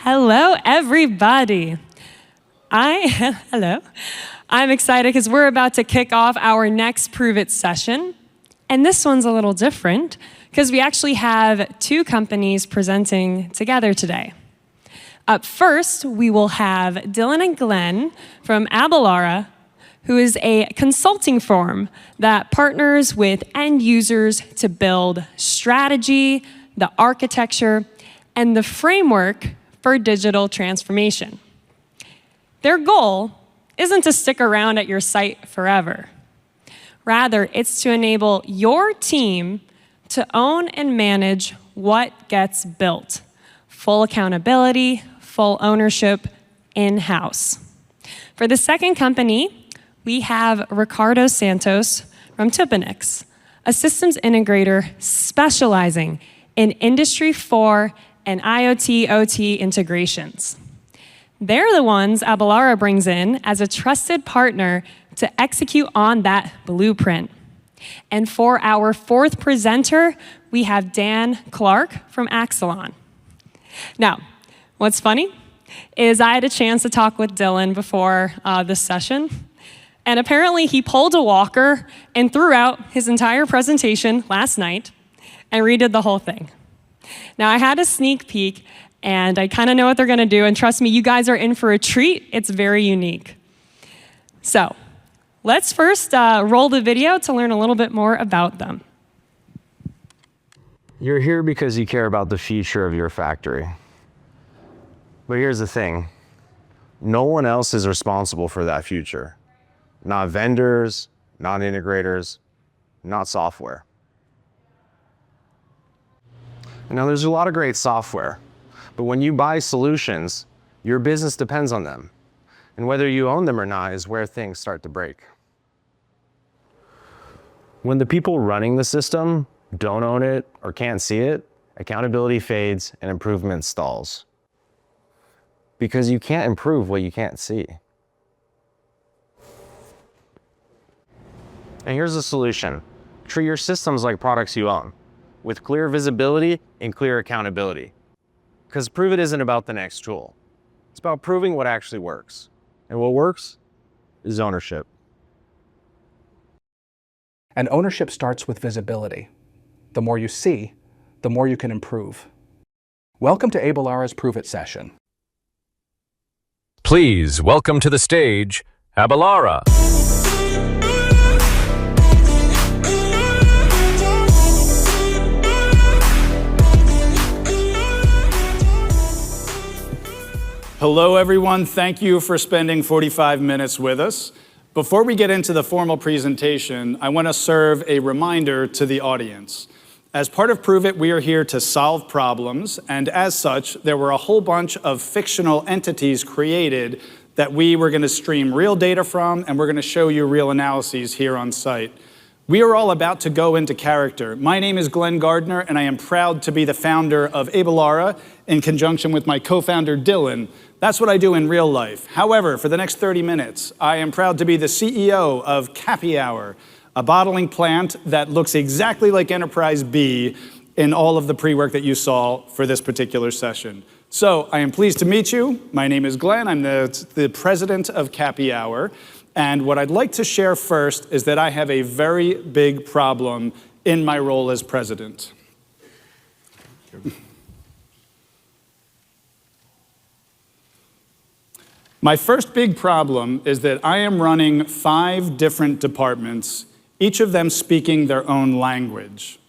Hello, everybody. Hello. I'm excited because we're about to kick off our next ProveIt session. And this one's a little different because we actually have two companies presenting together today. Up first, we will have Dylan and Glenn from Abelara, who is a consulting firm that partners with end users to build strategy, the architecture, and the framework for digital transformation. Their goal isn't to stick around at your site forever. Rather, it's to enable your team to own and manage what gets built. Full accountability, full ownership, in-house. For the second company, we have Ricardo Santos from Tupinix, a systems integrator specializing in Industry 4 and IoT/OT integrations. They're the ones Abelara brings in as a trusted partner to execute on that blueprint. And for our fourth presenter, we have Dan Clark from Axelon. Now, what's funny is I had a chance to talk with Dylan before this session, and apparently he pulled a walker and threw out his entire presentation last night and redid the whole thing. Now, I had a sneak peek, and I kind of know what they're going to do, and trust me, you guys are in for a treat. It's very unique. So, let's first roll the video to learn a little bit more about them. You're here because you care about the future of your factory. But here's the thing. No one else is responsible for that future. Not vendors, not integrators, not software. Now, there's a lot of great software, but when you buy solutions, your business depends on them. And whether you own them or not is where things start to break. When the people running the system don't own it or can't see it, accountability fades and improvement stalls. Because you can't improve what you can't see. And here's the solution. Treat your systems like products you own, with clear visibility and clear accountability. Because ProveIt isn't about the next tool. It's about proving what actually works. And what works is ownership. And ownership starts with visibility. The more you see, the more you can improve. Welcome to Abelara's ProveIt session. Please welcome to the stage, Abelara. Hello, everyone. Thank you for spending 45 minutes with us. Before we get into the formal presentation, I want to serve a reminder to the audience. As part of ProveIt, we are here to solve problems, and as such, there were a whole bunch of fictional entities created that we were going to stream real data from, and we're going to show you real analyses here on site. We are all about to go into character. My name is Glenn Gardner, and I am proud to be the founder of Abelara in conjunction with my co-founder, Dylan. That's what I do in real life. However, for the next 30 minutes, I am proud to be the CEO of Happy Hour, a bottling plant that looks exactly like Enterprise B in all of the pre-work that you saw for this particular session. So I am pleased to meet you. My name is Glenn. I'm the president of Happy Hour. And what I'd like to share first is that I have a very big problem in my role as president. My first big problem is that I am running 5 different departments, each of them speaking their own language.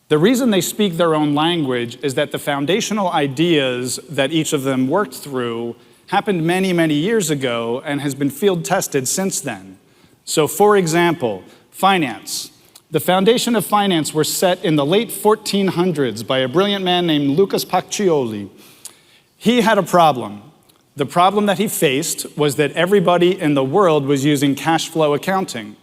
The reason they speak their own language is that the foundational ideas that each of them worked through happened many, many years ago and has been field tested since then. So for example, finance. The foundation of finance were set in the late 1400s by a brilliant man named Lucas Pacioli. He had a problem. The problem that he faced was that everybody in the world was using cash flow accounting.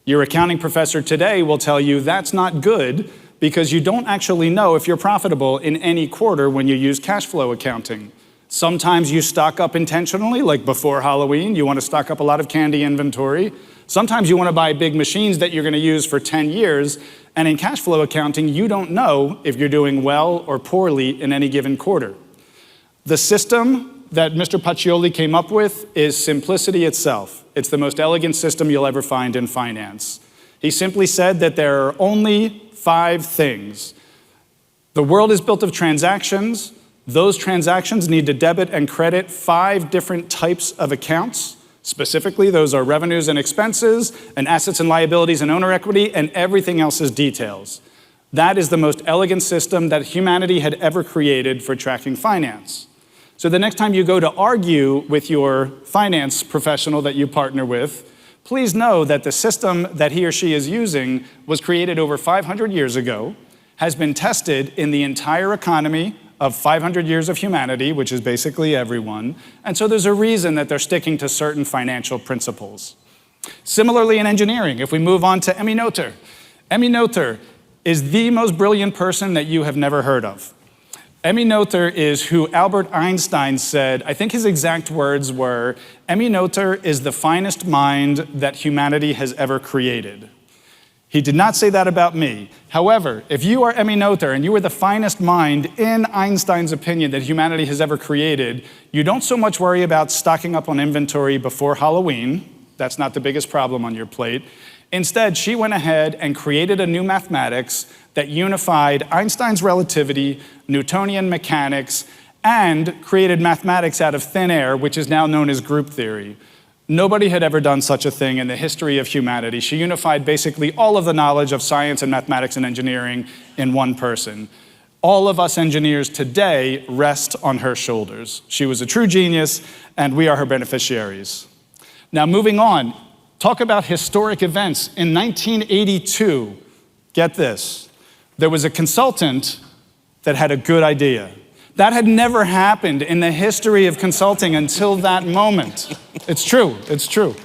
Your accounting professor today will tell you that's not good because you don't actually know if you're profitable in any quarter when you use cash flow accounting. Sometimes you stock up intentionally, like before Halloween, you want to stock up a lot of candy inventory. Sometimes you want to buy big machines that you're going to use for 10 years, and in cash flow accounting, you don't know if you're doing well or poorly in any given quarter. The system that Mr. Pacioli came up with is simplicity itself. It's the most elegant system you'll ever find in finance. He simply said that there are only 5 things. The world is built of transactions. Those transactions need to debit and credit 5 different types of accounts. Specifically, those are revenues and expenses, and assets and liabilities and owner equity, and everything else is details. That is the most elegant system that humanity had ever created for tracking finance. So the next time you go to argue with your finance professional that you partner with, please know that the system that he or she is using was created over 500 years ago, has been tested in the entire economy of 500 years of humanity, which is basically everyone, and so there's a reason that they're sticking to certain financial principles. Similarly in engineering, if we move on to Emmy Noether. Emmy Noether is the most brilliant person that you have never heard of. Emmy Noether is who Albert Einstein said, I think his exact words were, Emmy Noether is the finest mind that humanity has ever created. He did not say that about me. However, if you are Emmy Noether and you are the finest mind in Einstein's opinion that humanity has ever created, you don't so much worry about stocking up on inventory before Halloween. That's not the biggest problem on your plate. Instead, she went ahead and created a new mathematics that unified Einstein's relativity, Newtonian mechanics, and created mathematics out of thin air, which is now known as group theory. Nobody had ever done such a thing in the history of humanity. She unified basically all of the knowledge of science and mathematics and engineering in one person. All of us engineers today rest on her shoulders. She was a true genius, and we are her beneficiaries. Now, moving on, talk about historic events. In 1982, get this, there was a consultant that had a good idea. That had never happened in the history of consulting until that moment. It's true, it's true.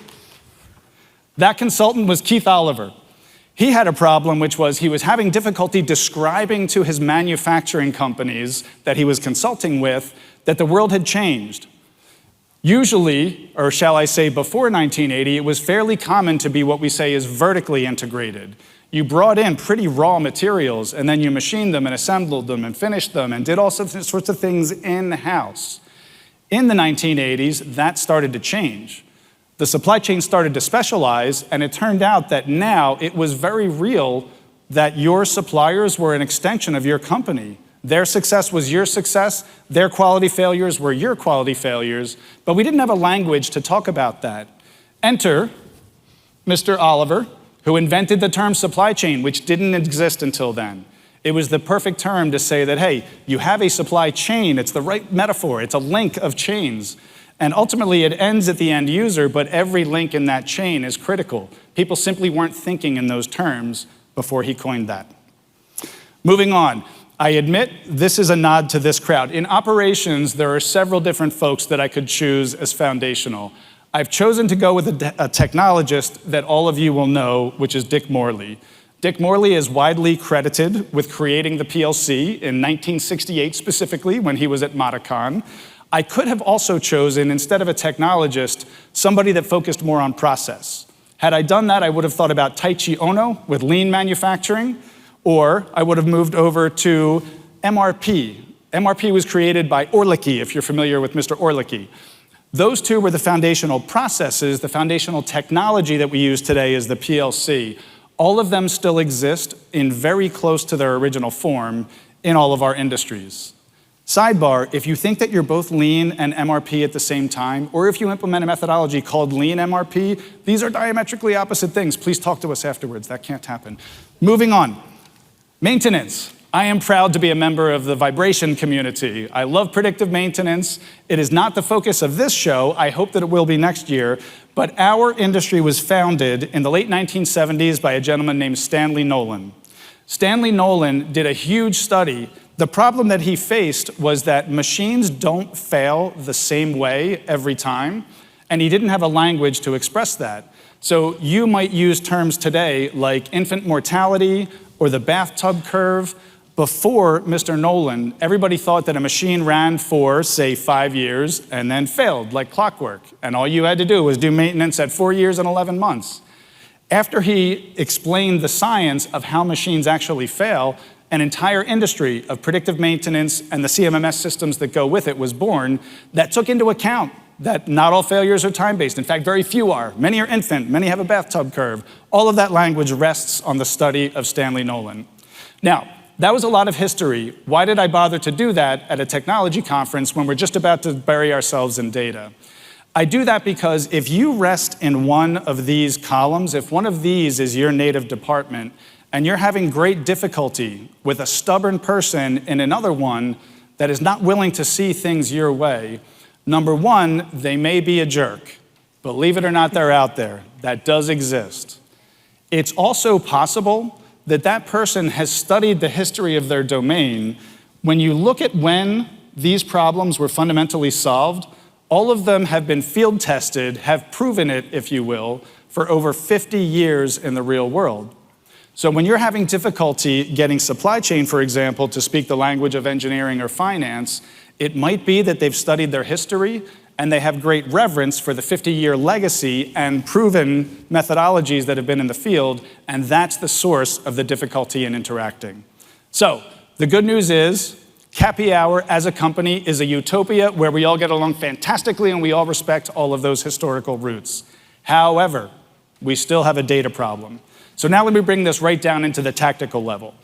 That consultant was Keith Oliver. He had a problem, which was he was having difficulty describing to his manufacturing companies that he was consulting with that the world had changed. Usually, or shall I say before 1980, it was fairly common to be what we say is vertically integrated. You brought in pretty raw materials, and then you machined them and assembled them and finished them and did all sorts of things in-house. In the 1980s, that started to change. The supply chain started to specialize, and it turned out that now it was very real that your suppliers were an extension of your company. Their success was your success, their quality failures were your quality failures, but we didn't have a language to talk about that. Enter Mr. Oliver, who invented the term supply chain, which didn't exist until then. It was the perfect term to say that, hey, you have a supply chain, it's the right metaphor, it's a link of chains. And ultimately it ends at the end user, but every link in that chain is critical. People simply weren't thinking in those terms before he coined that. Moving on, I admit this is a nod to this crowd. In operations, there are several different folks that I could choose as foundational. I've chosen to go with a technologist that all of you will know, which is Dick Morley. Dick Morley is widely credited with creating the PLC in 1968 specifically, when he was at Modicon. I could have also chosen, instead of a technologist, somebody that focused more on process. Had I done that, I would have thought about Taichi Ono with lean manufacturing, or I would have moved over to MRP. MRP was created by Orlicki, if you're familiar with Mr. Orlicki. Those two were the foundational processes. The foundational technology that we use today is the PLC. All of them still exist in very close to their original form in all of our industries. Sidebar, if you think that you're both lean and MRP at the same time, or if you implement a methodology called lean MRP, these are diametrically opposite things. Please talk to us afterwards. That can't happen. Moving on. Maintenance. I am proud to be a member of the vibration community. I love predictive maintenance. It is not the focus of this show. I hope that it will be next year. But our industry was founded in the late 1970s by a gentleman named Stanley Nolan. Stanley Nolan did a huge study. The problem that he faced was that machines don't fail the same way every time, and he didn't have a language to express that. So you might use terms today like infant mortality or the bathtub curve. Before Mr. Nolan, everybody thought that a machine ran for, say, 5 years and then failed like clockwork. And all you had to do was do maintenance at 4 years and 11 months. After he explained the science of how machines actually fail, an entire industry of predictive maintenance and the CMMS systems that go with it was born that took into account that not all failures are time-based. In fact, very few are. Many are infant, many have a bathtub curve. All of that language rests on the study of Stanley Nolan. Now, that was a lot of history. Why did I bother to do that at a technology conference when we're just about to bury ourselves in data? I do that because if you rest in one of these columns, if one of these is your native department, and you're having great difficulty with a stubborn person in another one that is not willing to see things your way, number one, they may be a jerk. Believe it or not, they're out there. That does exist. It's also possible that that person has studied the history of their domain. When you look at when these problems were fundamentally solved, all of them have been field tested, have proven it, if you will, for over 50 years in the real world. So when you're having difficulty getting supply chain, for example, to speak the language of engineering or finance, it might be that they've studied their history and they have great reverence for the 50-year legacy and proven methodologies that have been in the field, and that's the source of the difficulty in interacting. So the good news is, Happy Hour as a company is a utopia where we all get along fantastically and we all respect all of those historical roots. However, we still have a data problem. So now let me bring this right down into the tactical level.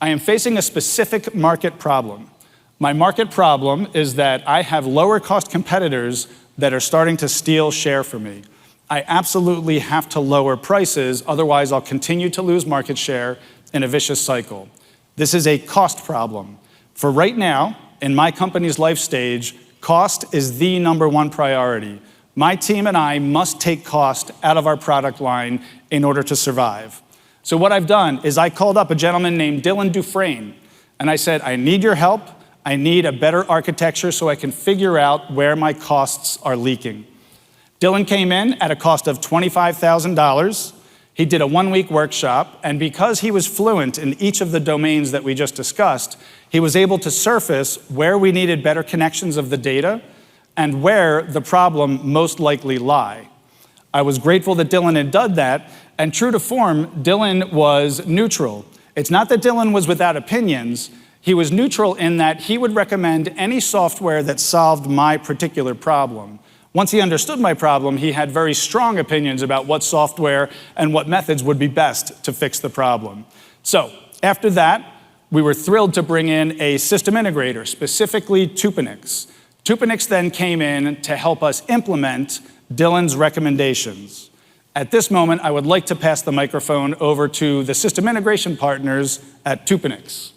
I am facing a specific market problem. My market problem is that I have lower cost competitors that are starting to steal share from me. I absolutely have to lower prices, otherwise I'll continue to lose market share in a vicious cycle. This is a cost problem. For right now, in my company's life stage, cost is the #1 priority. My team and I must take cost out of our product line in order to survive. So what I've done is I called up a gentleman named Dylan Dufresne, and I said, I need your help. I need a better architecture so I can figure out where my costs are leaking. Dylan came in at a cost of $25,000. He did a 1-week workshop, and because he was fluent in each of the domains that we just discussed, he was able to surface where we needed better connections of the data and where the problem most likely lie. I was grateful that Dylan had done that, and true to form, Dylan was neutral. It's not that Dylan was without opinions. He was neutral in that he would recommend any software that solved my particular problem. Once he understood my problem, he had very strong opinions about what software and what methods would be best to fix the problem. So after that, we were thrilled to bring in a system integrator, specifically Tupinix. Tupinix then came in to help us implement Dylan's recommendations. At this moment, I would like to pass the microphone over to the system integration partners at Tupinix.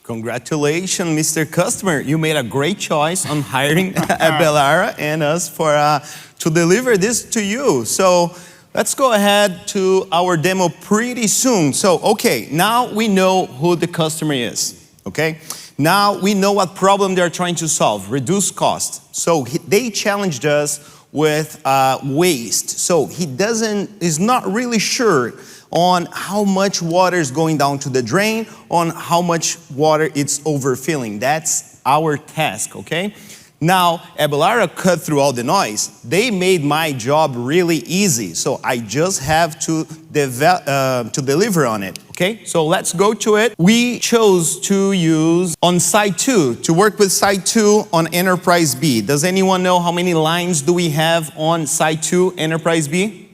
Congratulations, Mr. Customer. You made a great choice on hiring Abelara and us to deliver this to you. So let's go ahead to our demo pretty soon. So, okay, now we know who the customer is, okay? Now we know what problem they're trying to solve, reduce cost. So they challenged us with waste. So is not really sure on how much water is going down to the drain, on how much water it's overfilling. That's our task, okay? Now, Abelara cut through all the noise. They made my job really easy, so I just have to deliver on it, okay? So let's go to it. We chose to use on site 2, to work with site 2 on Enterprise B. Does anyone know how many lines do we have on site 2, Enterprise B?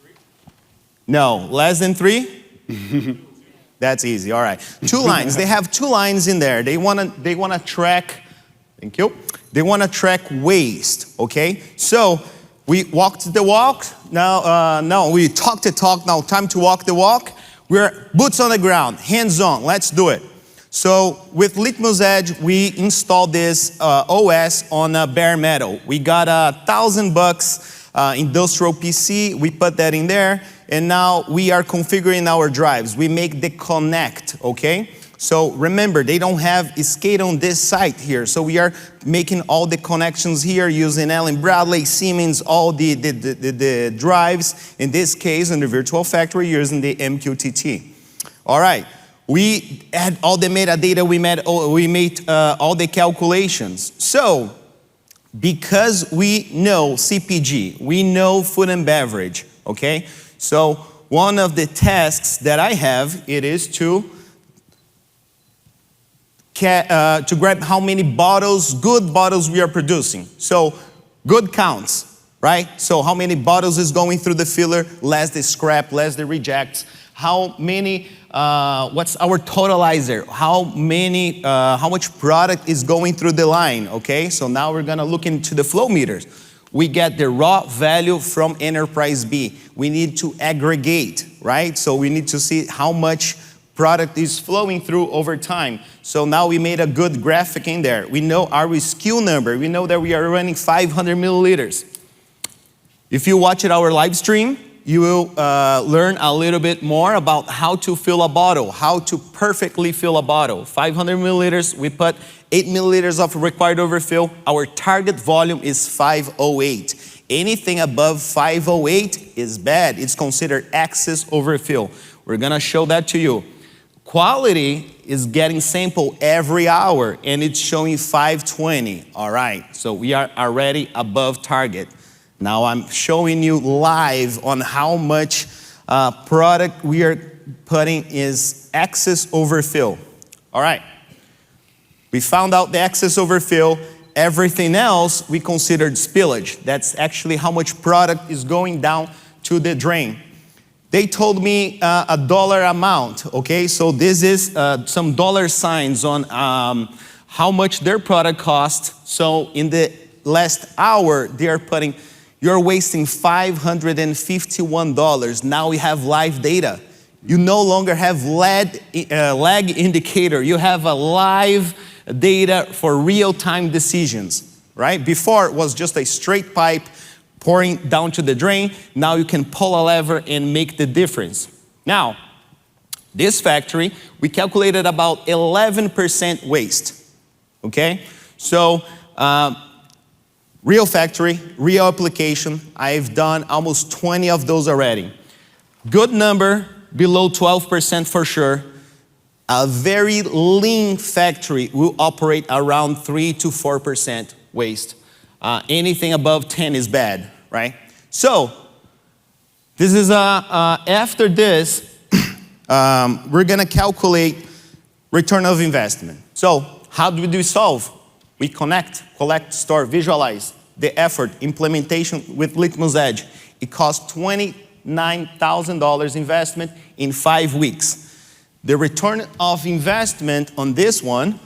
3? No, less than 3? That's easy, all right. 2 lines, they have 2 lines in there. They wanna track, thank you. They want to track waste, okay? So we walked the walk. Now we talked the talk. Now time to walk the walk. We're boots on the ground, hands on. Let's do it. So with Litmus Edge, we installed this OS on bare metal. We got $1,000 industrial PC. We put that in there, and now we are configuring our drives. We make the connect, okay? So remember, they don't have SCADA on this site here. So we are making all the connections here using Allen Bradley, Siemens, all the drives. In this case, in the virtual factory, using the MQTT. All right, we had all the metadata, we made all the calculations. So because we know CPG, we know food and beverage, okay? So one of the tasks that I have, it is to to grab how many bottles, good bottles we are producing. So good counts, right? So how many bottles is going through the filler, less the scrap, less the rejects. How many, what's our totalizer? How much product is going through the line, okay? So now we're gonna look into the flow meters. We get the raw value from enterprise B. We need to aggregate, right? So we need to see how much product is flowing through over time. So now we made a good graphic in there. We know our SKU number. We know that we are running 500 milliliters. If you watch our live stream, you will learn a little bit more about how to fill a bottle, how to perfectly fill a bottle. 500 milliliters, we put 8 milliliters of required overfill. Our target volume is 508. Anything above 508 is bad. It's considered excess overfill. We're gonna show that to you. Quality is getting sample every hour and it's showing 520. All right, so we are already above target. Now I'm showing you live on how much product we are putting is excess overfill. All right, we found out the excess overfill. Everything else we considered spillage. That's actually how much product is going down to the drain. They told me a dollar amount, okay? So this is some dollar signs on how much their product cost. So in the last hour, they are putting, you're wasting $551. Now we have live data. You no longer have lag indicator. You have a live data for real-time decisions, right? Before it was just a straight pipe pouring down to the drain. Now you can pull a lever and make the difference. Now, this factory, we calculated about 11% waste, okay? So, real factory, real application, I've done almost 20 of those already. Good number, below 12% for sure. A very lean factory will operate around 3 to 4% waste. Anything above 10 is bad, right? So, this is after this, we're gonna calculate return of investment. So, how do we solve? We connect, collect, store, visualize the effort, implementation with Litmus Edge. It costs $29,000 investment in 5 weeks. The return of investment on this one,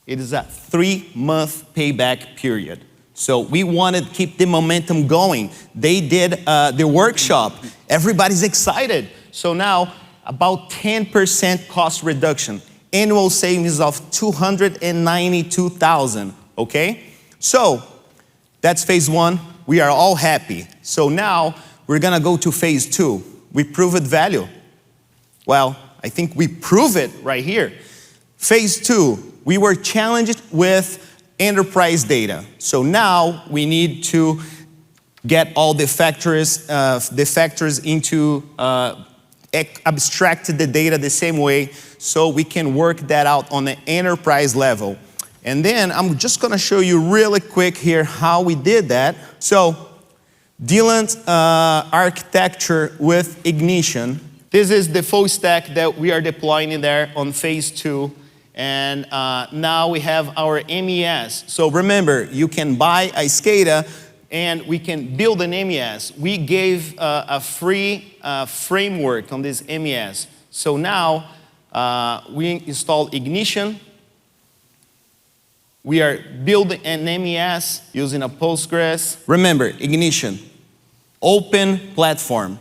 it is a 3-month payback period. So we wanted to keep the momentum going. They did the workshop. Everybody's excited. So now about 10% cost reduction. Annual savings of $292,000, okay? So that's phase 1. We are all happy. So now we're gonna go to phase 2. We prove it value. Well, I think we prove it right here. Phase 2, we were challenged with enterprise data. So now we need to get all the factors into abstract the data the same way so we can work that out on the enterprise level. And then I'm just gonna show you really quick here how we did that. So Dylan's architecture with ignition. This is the full stack that we are deploying in there on phase 2. And now we have our MES. So remember, you can buy a SCADA and we can build an MES. We gave a free framework on this MES. So now we installed ignition. We are building an MES using a Postgres. Remember, ignition, open platform,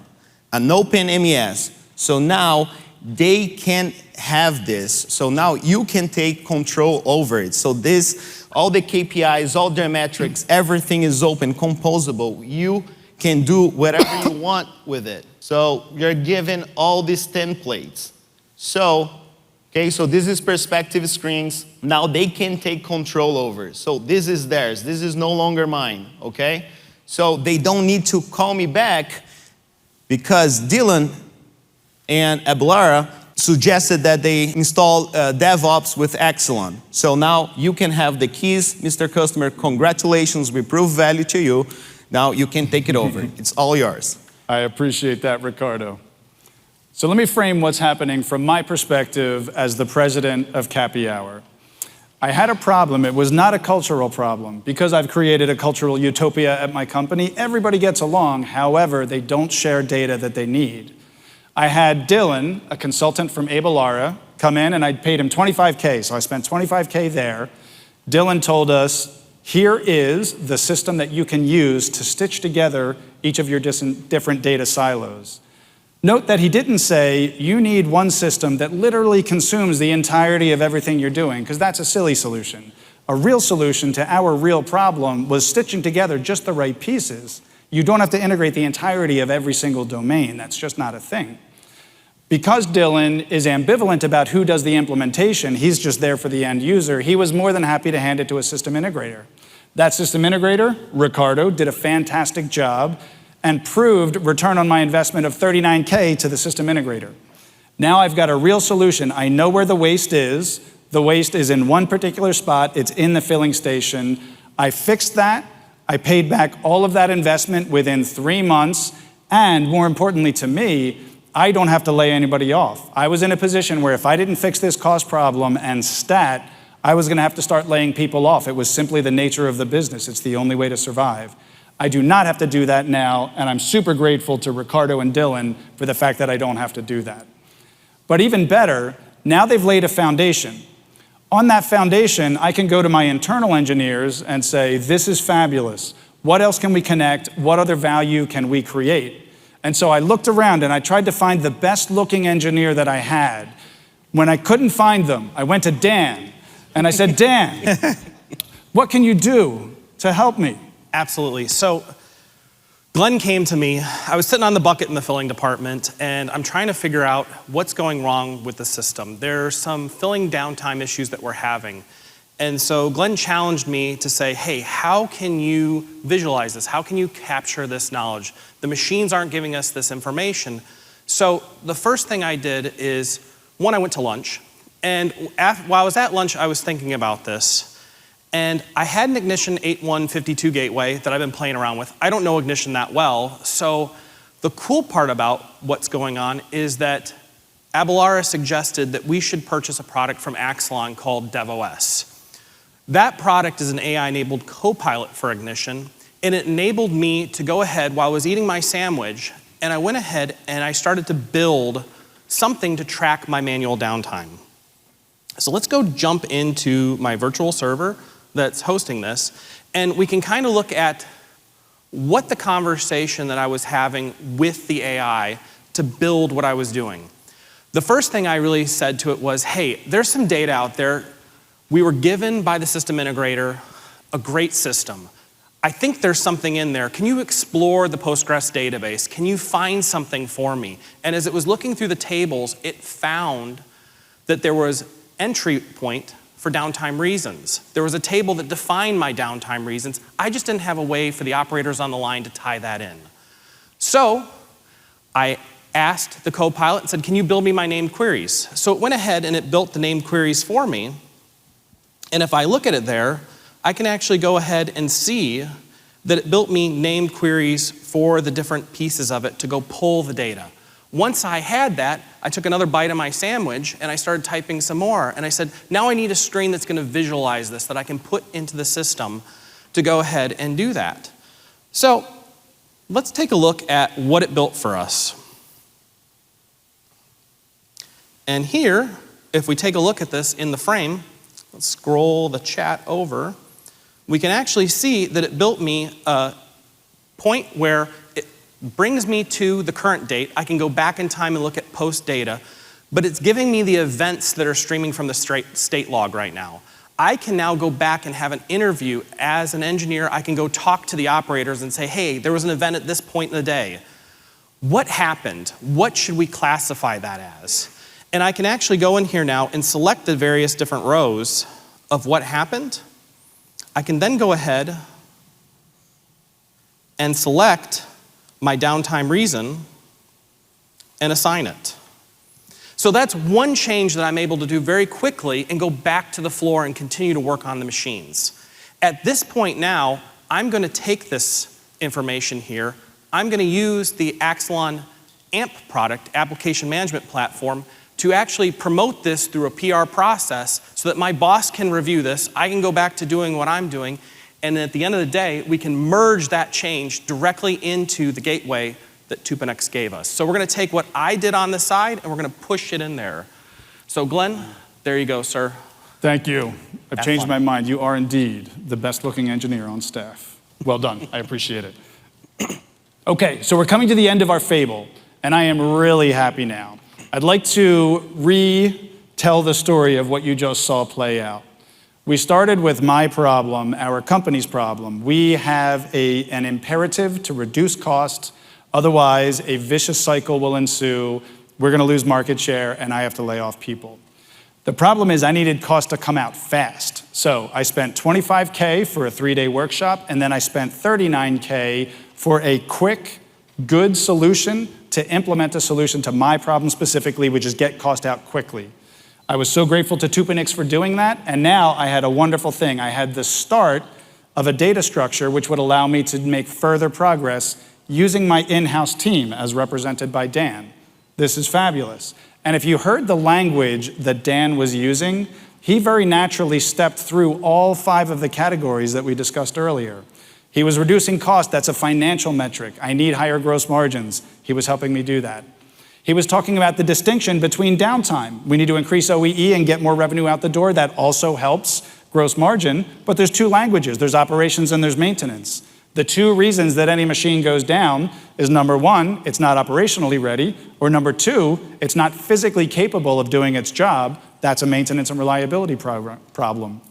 an open MES. So now they can have this. So now you can take control over it. So this, all the KPIs, all the metrics, everything is open, composable. You can do whatever you want with it. So you're given all these templates. So, okay, so this is perspective screens. Now they can take control over it. So this is theirs. This is no longer mine, okay? So they don't need to call me back because Dylan and Abelara suggested that they install DevOps with Exelon. So now you can have the keys, Mr. Customer, congratulations, we prove value to you. Now you can take it over. It's all yours. I appreciate that, Ricardo. So let me frame what's happening from my perspective as the president of Cappy Hour. I had a problem. It was not a cultural problem. Because I've created a cultural utopia at my company, everybody gets along. However, they don't share data that they need. I had Dylan, a consultant from Abelara, come in, and I paid him $25K, so I spent $25K there. Dylan told us, here is the system that you can use to stitch together each of your different data silos. Note that he didn't say, you need one system that literally consumes the entirety of everything you're doing, because that's a silly solution. A real solution to our real problem was stitching together just the right pieces. You don't have to integrate the entirety of every single domain. That's just not a thing. Because Dylan is ambivalent about who does the implementation, he's just there for the end user, he was more than happy to hand it to a system integrator. That system integrator, Ricardo, did a fantastic job and proved return on my investment of $39K to the system integrator. Now I've got a real solution. I know where the waste is. The waste is in one particular spot. It's in the filling station. I fixed that. I paid back all of that investment within 3 months. And more importantly to me, I don't have to lay anybody off. I was in a position where if I didn't fix this cost problem and stat, I was going to have to start laying people off. It was simply the nature of the business. It's the only way to survive. I do not have to do that now, and I'm super grateful to Ricardo and Dylan for the fact that I don't have to do that. But even better, now they've laid a foundation. On that foundation, I can go to my internal engineers and say, this is fabulous. What else can we connect? What other value can we create? And so I looked around and I tried to find the best looking engineer that I had. When I couldn't find them, I went to Dan and I said, Dan, what can you do to help me? Absolutely. So Glenn came to me. I was sitting on the bucket in the filling department, and I'm trying to figure out what's going wrong with the system. There are some filling downtime issues that we're having. And so Glenn challenged me to say, hey, how can you visualize this? How can you capture this knowledge? The machines aren't giving us this information. So the first thing I did is, one, I went to lunch. And while I was at lunch, I was thinking about this. And I had an Ignition 8152 gateway that I've been playing around with. I don't know Ignition that well. So the cool part about what's going on is that Abelara suggested that we should purchase a product from Axelon called DevOS. That product is an AI-enabled co-pilot for Ignition, and it enabled me to go ahead while I was eating my sandwich, and I went ahead and I started to build something to track my manual downtime. So let's go jump into my virtual server that's hosting this, and we can kind of look at what the conversation that I was having with the AI to build what I was doing. The first thing I really said to it was, hey, there's some data out there. We were given by the system integrator a great system. I think there's something in there. Can you explore the Postgres database? Can you find something for me? And as it was looking through the tables, it found that there was entry point for downtime reasons. There was a table that defined my downtime reasons. I just didn't have a way for the operators on the line to tie that in. So I asked the co-pilot and said, can you build me my named queries? So it went ahead and it built the named queries for me. And if I look at it there, I can actually go ahead and see that it built me named queries for the different pieces of it to go pull the data. Once I had that, I took another bite of my sandwich and I started typing some more. And I said, now I need a screen that's going to visualize this, that I can put into the system to go ahead and do that. So let's take a look at what it built for us. And here, if we take a look at this in the frame, let's scroll the chat over, we can actually see that it built me a point where it brings me to the current date. I can go back in time and look at post data, but it's giving me the events that are streaming from the state log right now. I can now go back and have an interview as an engineer. I can go talk to the operators and say, hey, there was an event at this point in the day. What happened? What should we classify that as? And I can actually go in here now and select the various different rows of what happened. I can then go ahead and select my downtime reason and assign it. So that's one change that I'm able to do very quickly and go back to the floor and continue to work on the machines. At this point now, I'm going to take this information here. I'm going to use the Axelon AMP product, application management platform, to actually promote this through a PR process so that my boss can review this, I can go back to doing what I'm doing, and at the end of the day, we can merge that change directly into the gateway that Tupinix gave us. So we're gonna take what I did on the side and we're gonna push it in there. So Glenn, there you go, sir. Thank you. I've changed my mind. You are indeed the best looking engineer on staff. Well done, I appreciate it. Okay, so we're coming to the end of our fable, and I am really happy now. I'd like to retell the story of what you just saw play out. We started with my problem, our company's problem. We have an imperative to reduce costs, otherwise a vicious cycle will ensue, we're gonna lose market share, and I have to lay off people. The problem is I needed cost to come out fast. So I spent $25K for a 3-day workshop, and then I spent $39K for a quick, good solution to implement a solution to my problem specifically, which is get cost out quickly. I was so grateful to Tupinix for doing that, and now I had a wonderful thing. I had the start of a data structure which would allow me to make further progress using my in-house team as represented by Dan. This is fabulous. And if you heard the language that Dan was using, he very naturally stepped through all 5 of the categories that we discussed earlier. He was reducing cost, that's a financial metric. I need higher gross margins. He was helping me do that. He was talking about the distinction between downtime. We need to increase OEE and get more revenue out the door. That also helps gross margin, but there's 2 languages. There's operations and there's maintenance. The 2 reasons that any machine goes down is number 1, it's not operationally ready, or number 2, it's not physically capable of doing its job. That's a maintenance and reliability problem.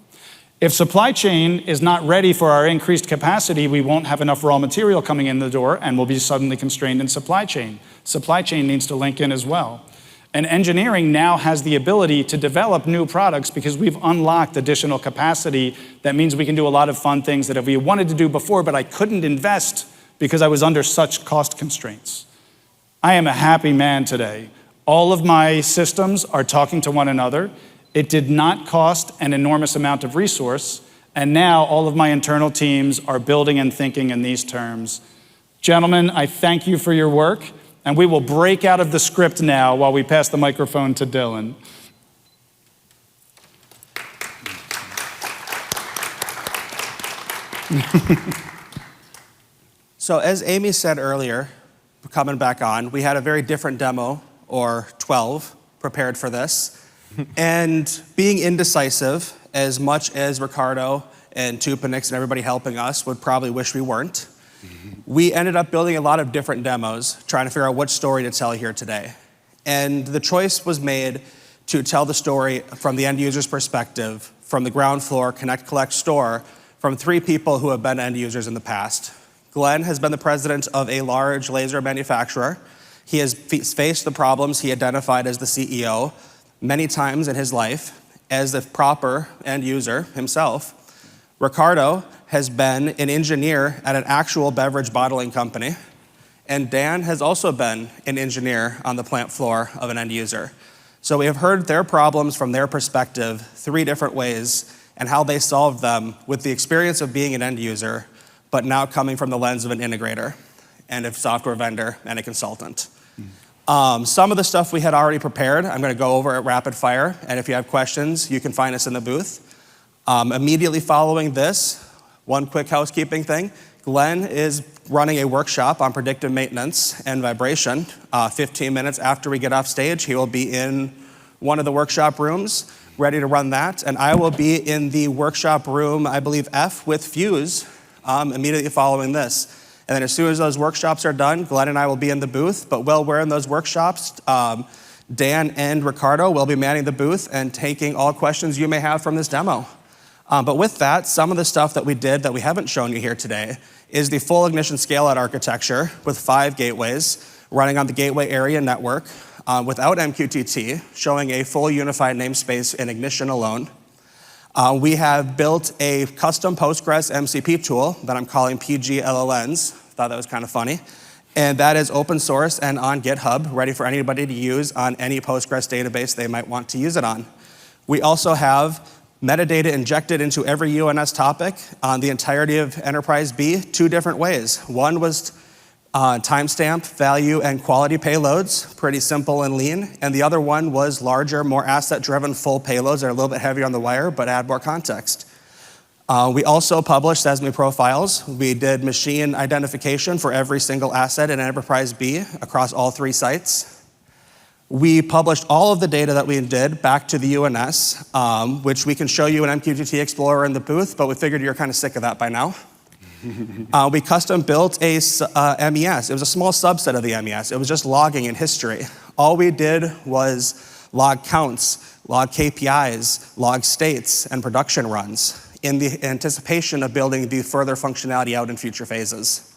If supply chain is not ready for our increased capacity, we won't have enough raw material coming in the door and we'll be suddenly constrained in supply chain. Supply chain needs to link in as well. And engineering now has the ability to develop new products because we've unlocked additional capacity. That means we can do a lot of fun things that if we wanted to do before, but I couldn't invest because I was under such cost constraints. I am a happy man today. All of my systems are talking to one another. It did not cost an enormous amount of resource, and now all of my internal teams are building and thinking in these terms. Gentlemen, I thank you for your work, and we will break out of the script now while we pass the microphone to Dylan. So as Amy said earlier, coming back on, we had a very different demo, or 12, prepared for this. And being indecisive, as much as Ricardo and Tupinix and everybody helping us would probably wish we weren't, we ended up building a lot of different demos, trying to figure out what story to tell here today. And the choice was made to tell the story from the end user's perspective, from the ground floor, connect, collect, store, from 3 people who have been end users in the past. Glenn has been the president of a large laser manufacturer. He has faced the problems he identified as the CEO many times in his life as the proper end user himself. Ricardo has been an engineer at an actual beverage bottling company, and Dan has also been an engineer on the plant floor of an end user. So we have heard their problems from their perspective 3 different ways and how they solved them with the experience of being an end user, but now coming from the lens of an integrator and a software vendor and a consultant. Some of the stuff we had already prepared, I'm going to go over at rapid fire, and if you have questions, you can find us in the booth. Immediately following this, one quick housekeeping thing, Glenn is running a workshop on predictive maintenance and vibration. 15 minutes after we get off stage, he will be in one of the workshop rooms, ready to run that, and I will be in the workshop room, I believe F, with Fuse, immediately following this. And then as soon as those workshops are done, Glenn and I will be in the booth, but while we're in those workshops, Dan and Ricardo will be manning the booth and taking all questions you may have from this demo. But with that, some of the stuff that we did that we haven't shown you here today is the full ignition scale-out architecture with 5 gateways running on the gateway area network without MQTT, showing a full unified namespace in ignition alone. We have built a custom Postgres MCP tool that I'm calling PG-LLNs. Thought that was kind of funny. And that is open source and on GitHub, ready for anybody to use on any Postgres database they might want to use it on. We also have metadata injected into every UNS topic on the entirety of Enterprise B 2 different ways. One was timestamp, value, and quality payloads, pretty simple and lean. And the other one was larger, more asset-driven full payloads that are a little bit heavier on the wire, but add more context. We also published SESMI profiles. We did machine identification for every single asset in Enterprise B across all 3 sites. We published all of the data that we did back to the UNS, which we can show you in MQTT Explorer in the booth, but we figured you're kind of sick of that by now. We custom built a MES. It was a small subset of the MES. It was just logging and history. All we did was log counts, log KPIs, log states, and production runs in the anticipation of building the further functionality out in future phases.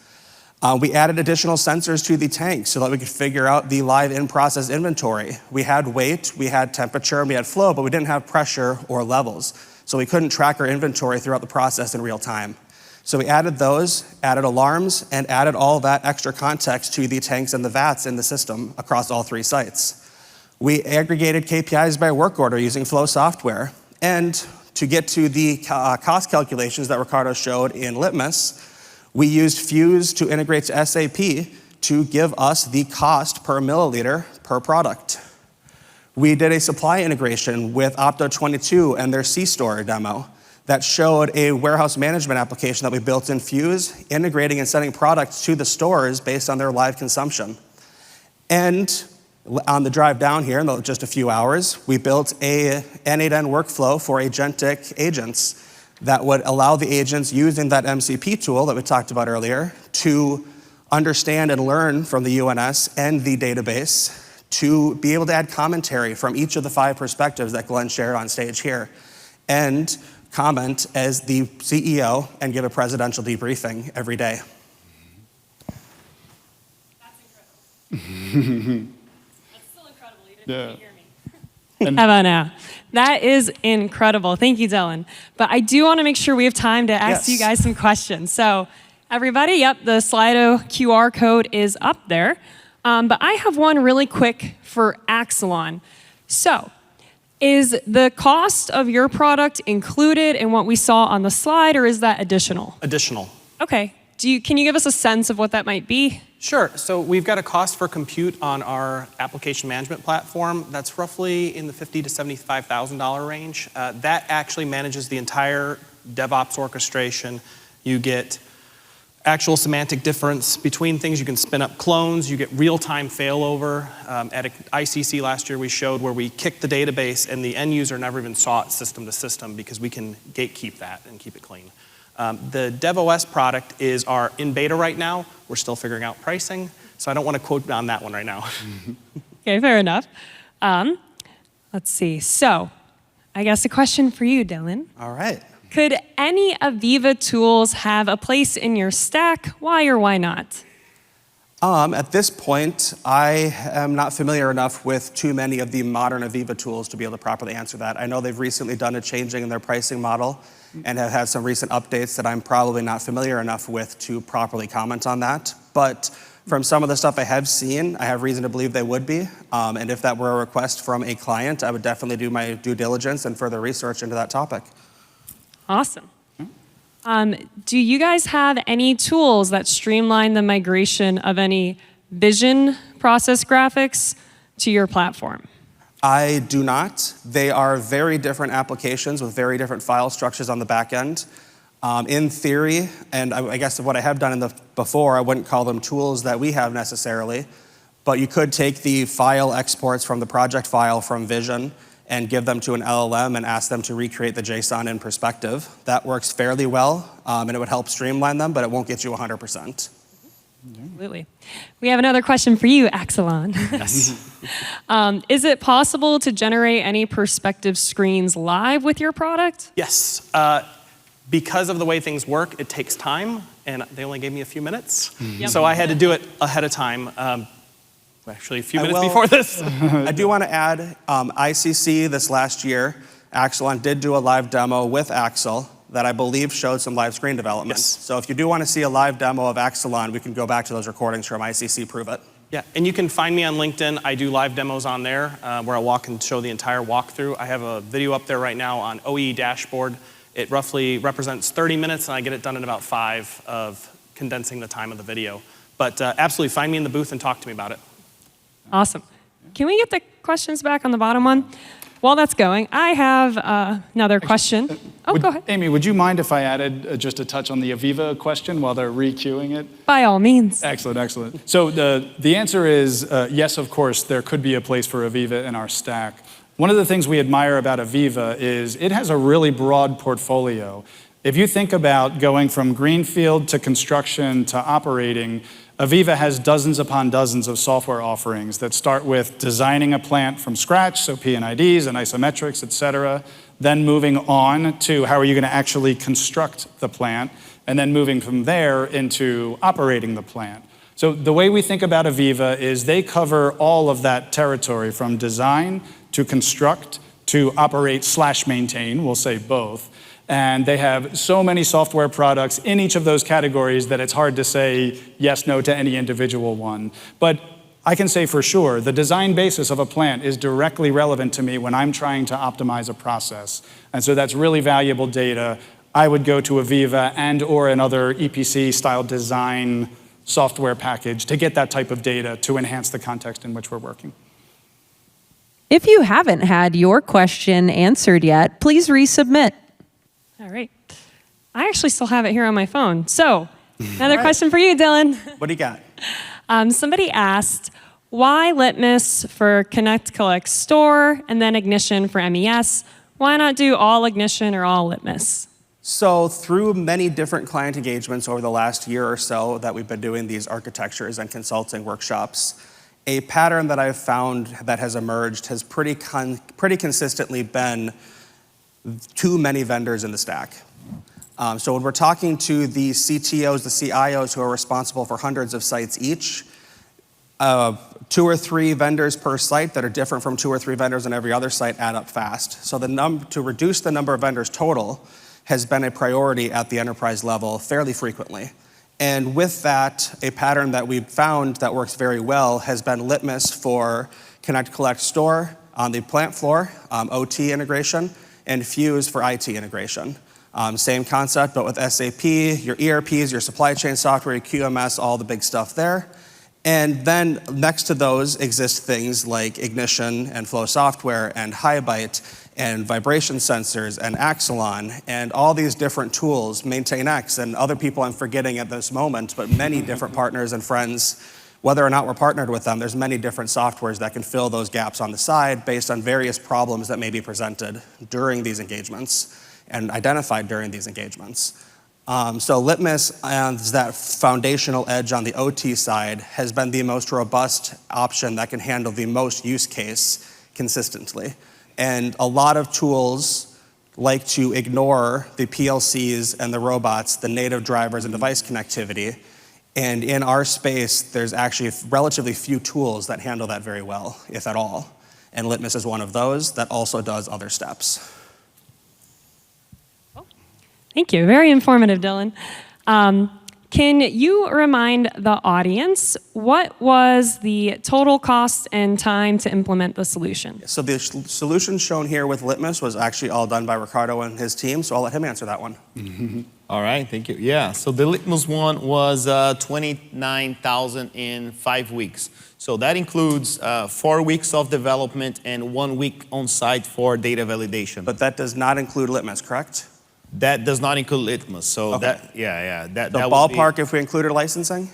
We added additional sensors to the tank so that we could figure out the live in-process inventory. We had weight, we had temperature, and we had flow, but we didn't have pressure or levels. So we couldn't track our inventory throughout the process in real time. So we added those, added alarms, and added all that extra context to the tanks and the vats in the system across all 3 sites. We aggregated KPIs by work order using Flow software. And to get to the cost calculations that Ricardo showed in Litmus, we used Fuse to integrate to SAP to give us the cost per milliliter per product. We did a supply integration with Opto22 and their C-Store demo that showed a warehouse management application that we built in Fuse, integrating and sending products to the stores based on their live consumption. And on the drive down here, in just a few hours, we built a N8N workflow for agentic agents that would allow the agents using that MCP tool that we talked about earlier to understand and learn from the UNS and the database to be able to add commentary from each of the 5 perspectives that Glenn shared on stage here, and comment as the CEO and give a presidential debriefing every day. That's incredible. That's still incredible, even if you can't hear me. How about now? That is incredible. Thank you, Dylan. But I do want to make sure we have time to ask you guys some questions. So everybody, yep, the Slido QR code is up there. But I have one really quick for Axelon. So, is the cost of your product included in what we saw on the slide, or is that additional? Additional. Okay. Can you give us a sense of what that might be? Sure. So we've got a cost for compute on our application management platform that's roughly in the $50,000 to $75,000 range. That actually manages the entire DevOps orchestration. You get actual semantic difference between things. You can spin up clones. You get real-time failover. At ICC last year, we showed where we kicked the database and the end user never even saw it system to system because we can gatekeep that and keep it clean. The DevOS product is in beta right now. We're still figuring out pricing, so I don't want to quote on that one right now. Okay, fair enough. Let's see. So, I guess a question for you, Dylan. All right. Could any Aviva tools have a place in your stack? Why or why not? At this point, I am not familiar enough with too many of the modern Aviva tools to be able to properly answer that. I know they've recently done a changing in their pricing model and have had some recent updates that I'm probably not familiar enough with to properly comment on that. But from some of the stuff I have seen, I have reason to believe they would be. And if that were a request from a client, I would definitely do my due diligence and further research into that topic. Awesome. Do you guys have any tools that streamline the migration of any vision process graphics to your platform? I do not. They are very different applications with very different file structures on the back end. In theory, and I guess what I have done before, I wouldn't call them tools that we have necessarily, but you could take the file exports from the project file from Vision and give them to an LLM and ask them to recreate the JSON in perspective. That works fairly well, and it would help streamline them, but it won't get you 100%. Absolutely. We have another question for you, Axelon. Yes. Is it possible to generate any perspective screens live with your product? Yes. Because of the way things work, it takes time, and they only gave me a few minutes. Yep. So I had to do it ahead of time. Actually, a few minutes before this. I do want to add, ICC this last year, Axelon did do a live demo with Axel that I believe showed some live screen development. Yes. So if you do want to see a live demo of Axelon, we can go back to those recordings from ICC ProveIt. Yeah, and you can find me on LinkedIn. I do live demos on there where I walk and show the entire walkthrough. I have a video up there right now on OE dashboard. It roughly represents 30 minutes, and I get it done in about 5 of condensing the time of the video. But absolutely, find me in the booth and talk to me about it. Awesome. Can we get the questions back on the bottom one? While that's going, I have another question. Go ahead. Amy, would you mind if I added just a touch on the Aviva question while they're re-queuing it? By all means. Excellent, excellent. So the answer is yes, of course, there could be a place for Aviva in our stack. One of the things we admire about Aviva is it has a really broad portfolio. If you think about going from greenfield to construction to operating, Aviva has dozens upon dozens of software offerings that start with designing a plant from scratch, so P&IDs and isometrics, et cetera, then moving on to how are you going to actually construct the plant, and then moving from there into operating the plant. So the way we think about Aviva is they cover all of that territory from design to construct to operate/maintain, we'll say both. And they have so many software products in each of those categories that it's hard to say yes, no to any individual one. But I can say for sure, the design basis of a plant is directly relevant to me when I'm trying to optimize a process. And so that's really valuable data. I would go to Aviva and or another EPC-style design software package to get that type of data to enhance the context in which we're working. If you haven't had your question answered yet, please resubmit. All right. I actually still have it here on my phone. So, another question for you, Dylan. What do you got? Somebody asked, why Litmus for Connect, Collect, Store, and then Ignition for MES? Why not do all Ignition or all Litmus? So through many different client engagements over the last year or so that we've been doing these architectures and consulting workshops, a pattern that I've found that has emerged has pretty consistently been too many vendors in the stack. So when we're talking to the CTOs, the CIOs who are responsible for hundreds of sites each, 2 or 3 vendors per site that are different from 2 or 3 vendors on every other site add up fast. So to reduce the number of vendors total has been a priority at the enterprise level fairly frequently. And with that, a pattern that we've found that works very well has been Litmus for Connect, Collect, Store on the plant floor, OT integration, and Fuse for IT integration. Same concept, but with SAP, your ERPs, your supply chain software, your QMS, all the big stuff there. And then next to those exist things like Ignition and Flow Software and HiByte and vibration sensors and Axelon and all these different tools, MaintainX and other people I'm forgetting at this moment, but many different partners and friends. Whether or not we're partnered with them, there's many different softwares that can fill those gaps on the side based on various problems that may be presented during these engagements and identified during these engagements. So Litmus, as that foundational edge on the OT side, has been the most robust option that can handle the most use case consistently. And a lot of tools like to ignore the PLCs and the robots, the native drivers and device connectivity. And in our space, there's actually relatively few tools that handle that very well, if at all. And Litmus is one of those that also does other steps. Thank you. Very informative, Dylan. Can you remind the audience what was the total cost and time to implement the solution? So the solution shown here with Litmus was actually all done by Ricardo and his team, so I'll let him answer that one. All right, thank you. Yeah, so the Litmus one was $29,000 in 5 weeks. So that includes 4 weeks of development and 1 week on site for data validation. But that does not include Litmus, correct? That does not include Litmus. So Okay. that The would ballpark be, if we included licensing?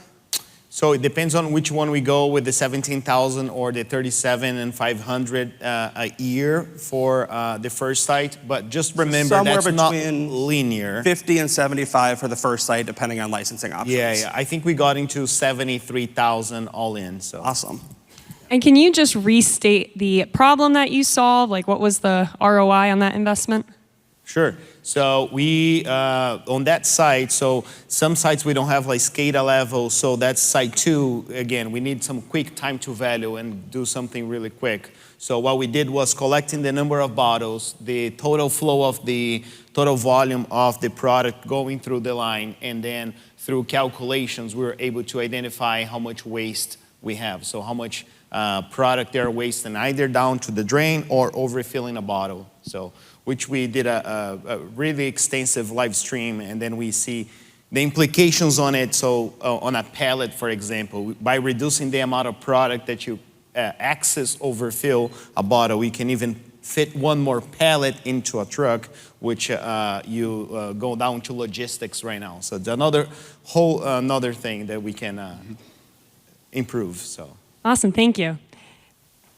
So it depends on which one we go with, the 17,000 or the 37,500 a year for the first site. But just remember Somewhere that's not between linear. 50 and 75 for the first site, depending on licensing options. Yeah, I think we got into 73,000 all in. So Awesome. And can you just restate the problem that you solved? Like, what was the ROI on that investment? Sure. So we, on that site, so some sites we don't have like SCADA level, so that's site 2. Again, we need some quick time to value and do something really quick. So what we did was collecting the number of bottles, the total flow of the total volume of the product going through the line, and then through calculations, we were able to identify how much waste we have. So how much product they're wasting, either down to the drain or overfilling a bottle. So which we did a really extensive live stream, and then we see the implications on it. So on a pallet, for example, by reducing the amount of product that you access overfill a bottle, we can even fit one more pallet into a truck, which you go down to logistics right now. So it's another thing that we can improve. So Awesome, thank you.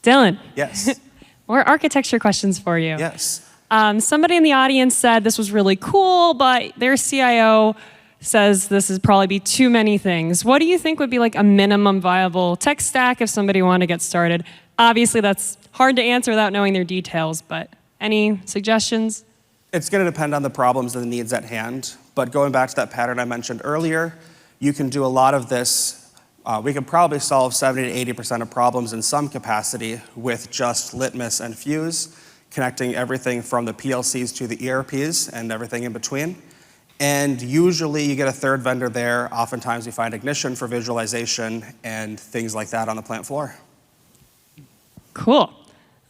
Dylan. Yes. More architecture questions for you. Yes. Somebody in the audience said this was really cool, but their CIO says this is probably be too many things. What do you think would be like a minimum viable tech stack if somebody wanted to get started? Obviously, that's hard to answer without knowing their details, but any suggestions? It's going to depend on the problems and the needs at hand. But going back to that pattern I mentioned earlier, you can do a lot of this. We could probably solve 70 to 80% of problems in some capacity with just Litmus and Fuse, connecting everything from the PLCs to the ERPs and everything in between. And usually you get a third vendor there. Oftentimes we find Ignition for visualization and things like that on the plant floor. Cool.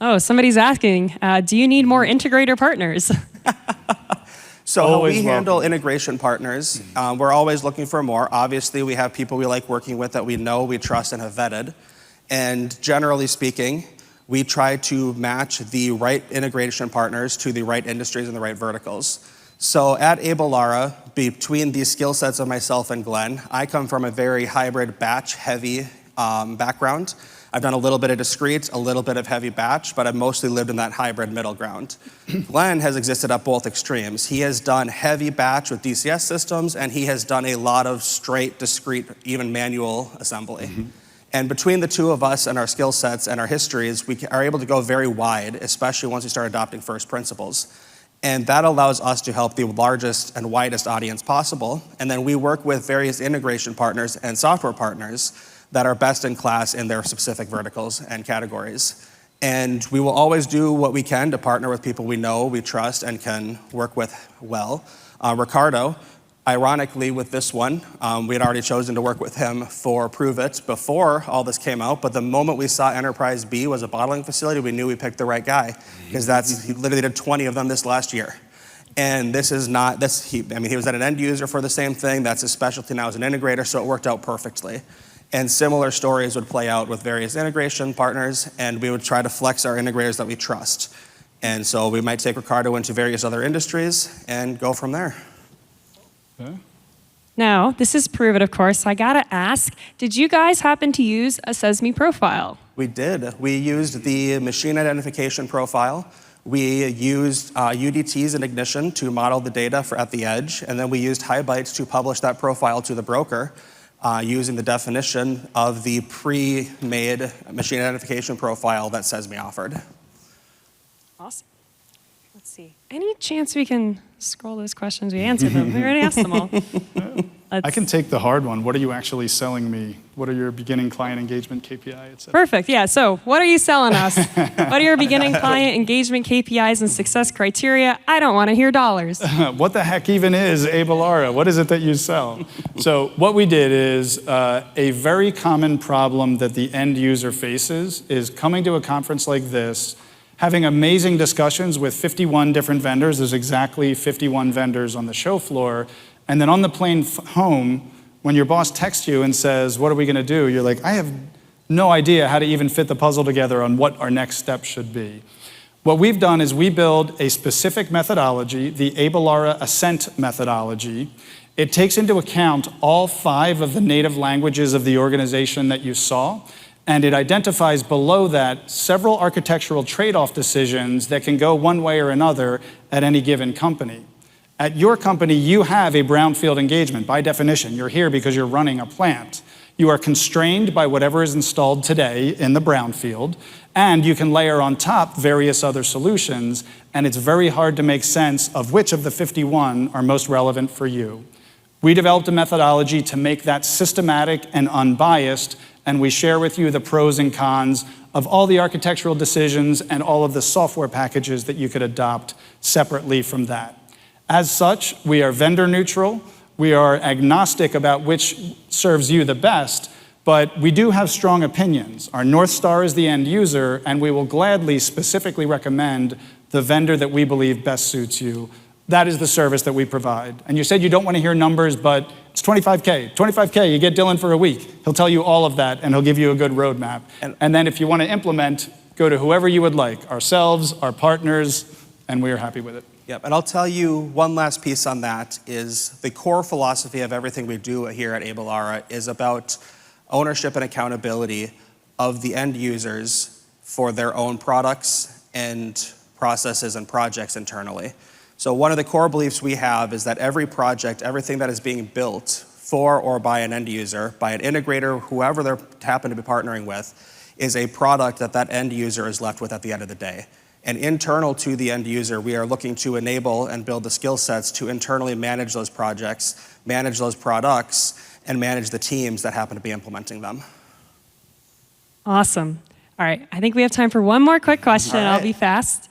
Oh, somebody's asking, do you need more integrator partners? So how Always we handle welcome. integration partners, we're always looking for more. Obviously, we have people we like working with that we know, we trust, and have vetted. And generally speaking, we try to match the right integration partners to the right industries and the right verticals. So at Abelara, between these skill sets of myself and Glenn, I come from a very hybrid batch-heavy background. I've done a little bit of discrete, a little bit of heavy batch, but I've mostly lived in that hybrid middle ground. Glenn has existed at both extremes. He has done heavy batch with DCS systems, and he has done a lot of straight, discrete, even manual assembly. And between the two of us and our skill sets and our histories, we are able to go very wide, especially once we start adopting first principles. And that allows us to help the largest and widest audience possible. And then we work with various integration partners and software partners that are best in class in their specific verticals and categories. And we will always do what we can to partner with people we know, we trust, and can work with well. Ricardo, ironically with this one, we had already chosen to work with him for ProveIt before all this came out, but the moment we saw Enterprise B was a bottling facility, we knew we picked the right guy, because he literally did 20 of them this last year. And this is not, he was at an end user for the same thing, that's his specialty now as an integrator, so it worked out perfectly. And similar stories would play out with various integration partners, and we would try to flex our integrators that we trust. And so we might take Ricardo into various other industries and go from there. Okay. Now, this is ProveIt, of course, so I gotta ask, did you guys happen to use a SESME profile? We did. We used the machine identification profile. We used UDTs in Ignition to model the data at the edge, and then we used HiBytes to publish that profile to the broker using the definition of the pre-made machine identification profile that SESME offered. Awesome. Let's see. Any chance we can scroll those questions? We answered them. We already asked them all. I can take the hard one. What are you actually selling me? What are your beginning client engagement KPI, et cetera? Perfect. Yeah. So, what are you selling us? What are your beginning client engagement KPIs and success criteria? I don't want to hear dollars. What the heck even is Abelara? What is it that you sell? So what we did is a very common problem that the end user faces is coming to a conference like this, having amazing discussions with 51 different vendors. There's exactly 51 vendors on the show floor. And then on the plane home, when your boss texts you and says, what are we going to do? You're like, I have no idea how to even fit the puzzle together on what our next step should be. What we've done is we build a specific methodology, the Abelara Ascent methodology. It takes into account all 5 of the native languages of the organization that you saw, and it identifies below that several architectural trade-off decisions that can go one way or another at any given company. At your company, you have a brownfield engagement. By definition, you're here because you're running a plant. You are constrained by whatever is installed today in the brownfield, and you can layer on top various other solutions, and it's very hard to make sense of which of the 51 are most relevant for you. We developed a methodology to make that systematic and unbiased, and we share with you the pros and cons of all the architectural decisions and all of the software packages that you could adopt separately from that. As such, we are vendor neutral, we are agnostic about which serves you the best, but we do have strong opinions. Our North Star is the end user, and we will gladly specifically recommend the vendor that we believe best suits you. That is the service that we provide. And you said you don't want to hear numbers, but it's 25K. 25K, you get Dylan for a week. He'll tell you all of that, and he'll give you a good roadmap. And then if you want to implement, go to whoever you would like, ourselves, our partners, and we are happy with it. Yep, and I'll tell you one last piece on that is the core philosophy of everything we do here at Abelara is about ownership and accountability of the end users for their own products and processes and projects internally. So one of the core beliefs we have is that every project, everything that is being built for or by an end user, by an integrator, whoever they happen to be partnering with, is a product that that end user is left with at the end of the day. And internal to the end user, we are looking to enable and build the skill sets to internally manage those projects, manage those products, and manage the teams that happen to be implementing them. Awesome. All right, I think we have time for one more quick question. All right. I'll be fast.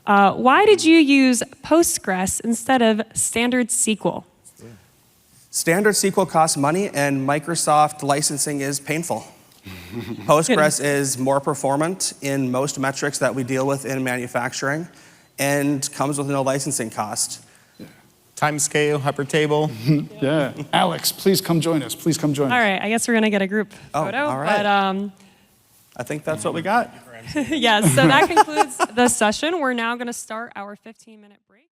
Why did you use Postgres instead of standard SQL? Standard SQL costs money, and Microsoft licensing is painful. Postgres is more performant in most metrics that we deal with in manufacturing and comes with no licensing cost. Timescale, hypertable. Yeah. Alex, please come join us. Please come join us. All right, I guess we're going to get a group photo. all right. But, I think that's what we got. yes, so that concludes the session. We're now going to start our 15-minute break.